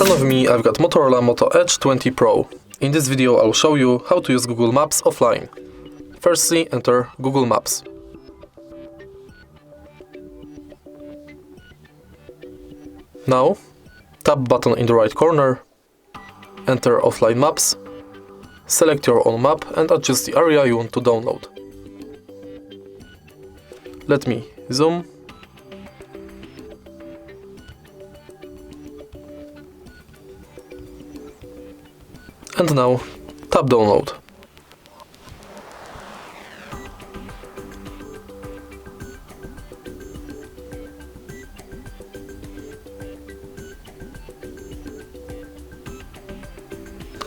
front of me I've got Motorola Moto Edge 20 Pro. In this video I'll show you how to use Google Maps offline. Firstly, enter Google Maps. Now, tap button in the right corner, enter Offline Maps, select your own map and adjust the area you want to download. Let me zoom. And now, tap download.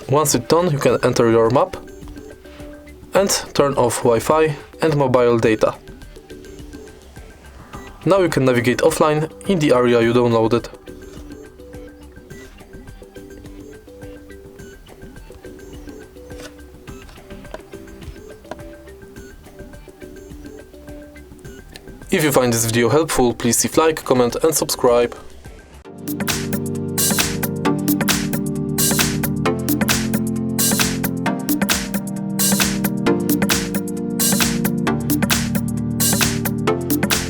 Once it's done, you can enter your map and turn off Wi-Fi and mobile data. Now you can navigate offline in the area you downloaded. If you find this video helpful, please leave like, comment and subscribe.